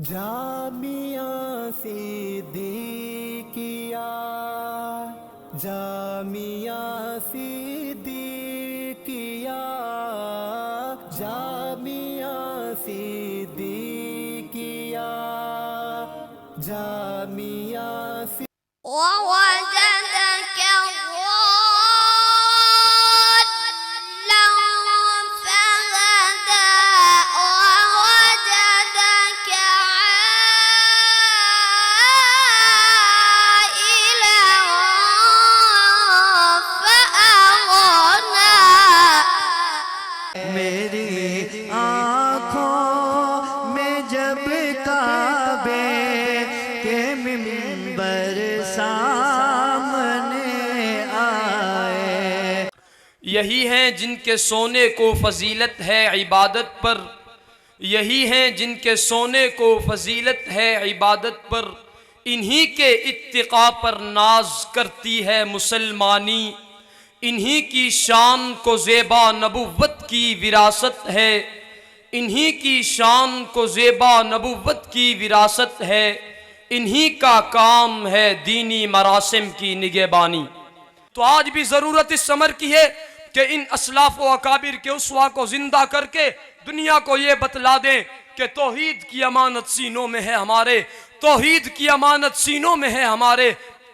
جامعہ صدیقیہ جامعہ صدیقیہ جامعہ صدیقیہ جامعہ ووجدك ضالا فهدى ووجدك عائلا فأغنى میری آنکھوں میں جب کعبے کے منبر سامنے آئے، یہی ہیں جن کے سونے کو فضیلت ہے عبادت پر، یہی ہیں جن کے سونے کو فضیلت ہے عبادت پر، انہی کے اتقاء پر ناز کرتی ہے مسلمانی، انہی کی شان کو زیبا نبوت کی وراثت ہے، انہی کی شان کو زیبا نبوت کی وراثت ہے، انہی کا کام ہے دینی مراسم کی نگہبانی۔ تو آج بھی ضرورت اس امر کی ہے کہ ان اسلاف و اکابر کے اسوہ کو زندہ کر کے دنیا کو یہ بتلا دیں کہ توحید کی امانت سینوں میں ہے ہمارے، توحید کی امانت سینوں میں ہے ہمارے،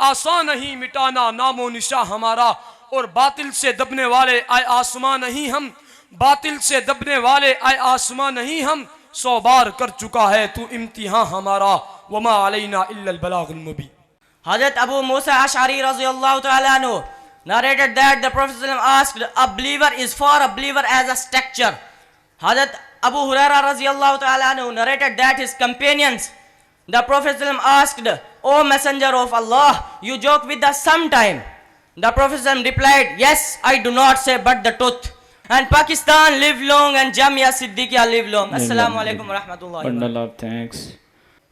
آسان نہیں مٹانا نام و نشاں ہمارا، اور باطل سے دبنے والے آئے آسمان نہیں ہم، باطل سے دبنے والے آئے آسمان نہیں ہم، 100 بار کر چکا ہے تو امتحان ہمارا، وما علینا الا البلاغ المبین۔ Hazrat Abu Musa Ash'ari radiyallahu ta'ala anhu narrated that the Prophet ﷺ asked, a believer is for a believer as a structure. Hazrat Abu Hurairah radiyallahu ta'ala anhu narrated that his companions, the Prophet ﷺ asked, O Messenger of Allah, you joke with us sometime. The Prophet ﷺ replied, yes, I do not say but the truth. And Pakistan live long and Jamia Siddiqiyya live long. Assalamu alaikum wa rahmatullahi wa barakatuh. Thanks.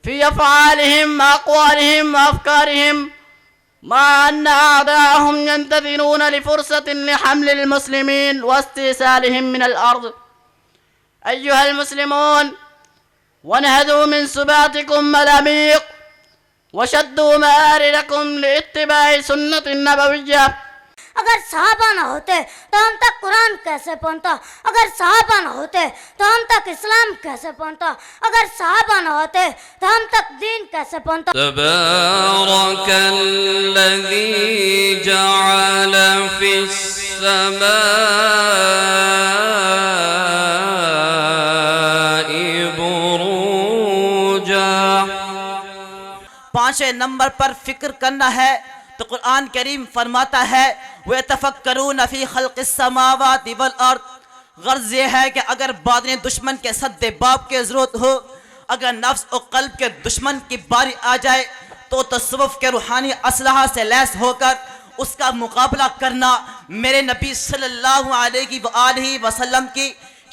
في أفعالهم وأقوالهم وأفكارهم، مع أن أعداءهم ينتظرون لفرصة لحمل المسلمين واستئصالهم من الأرض. أيها المسلمون، وانهضوا من سباتكم العميق وشدوا مآربكم لاتباع سنة النبوية. اگر صحابہ نہ ہوتے تو ہم تک قرآن کیسے پہنچتا؟ اگر صحابہ نہ ہوتے تو ہم تک اسلام کیسے پہنچتا؟ اگر صحابہ نہ ہوتے تو ہم تک دین کیسے پہنچتا؟ تبارك الذي جعل في السماء بروجا۔ 5 نمبر پر فکر کرنا ہے تو قرآن کریم فرماتا ہے وَيَتَفَكَّرُونَ فِي خَلْقِ السَّمَاوَاتِ وَالْأَرْضِ۔ غرض یہ ہے کہ اگر باطن دشمن کے سد باب کی ضرورت ہو، اگر نفس و قلب کے دشمن کی باری آ جائے تو تصوف کے روحانی اسلحہ سے لیس ہو کر اس کا مقابلہ کرنا میرے نبی صلی اللہ علیہ وآلہ وسلم کی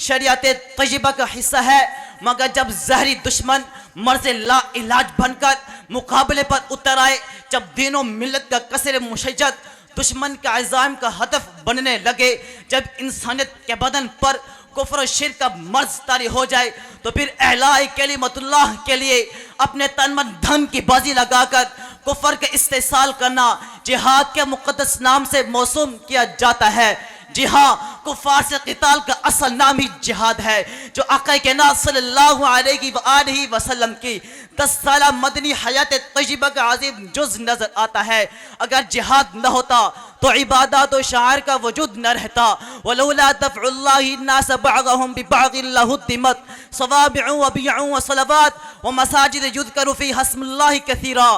شریعت طیبہ کا حصہ ہے۔ مگر جب زہری دشمن مرض لا علاج بن کر مقابلے پر اتر آئے، جب دین و ملت کا کثیر مشجت دشمن کا عزائم کا ہدف بننے لگے، جب انسانیت کے بدن پر کفر و شرک کا مرض طاری ہو جائے تو پھر اعلاء کلمت اللہ کے لیے اپنے تن من دھن کی بازی لگا کر کفر کے استحصال کرنا جہاد کے مقدس نام سے موسوم کیا جاتا ہے۔ جی ہاں، کفار سے قتال کا اصل نام ہی جہاد ہے، جو آقا کائنات صلی اللہ علیہ وآلہ وسلم کی 10 سالہ مدنی حیات طیبہ کا عظیم جز نظر آتا ہے۔ اگر جہاد نہ ہوتا تو عبادات و شعائر کا وجود نہ رہتا۔ وَلَوْلَا دَفْعُ اللَّهِ النَّاسَ بَعْضَهُمْ بِبَعْضٍ لَهُدِّمَتْ صَوَامِعُ وَبِيَعٌ وَصَلَوَاتٌ وَمَسَاجِدُ يُذْكَرُ فِيهَا اسْمُ اللَّهِ كَثِيرًا۔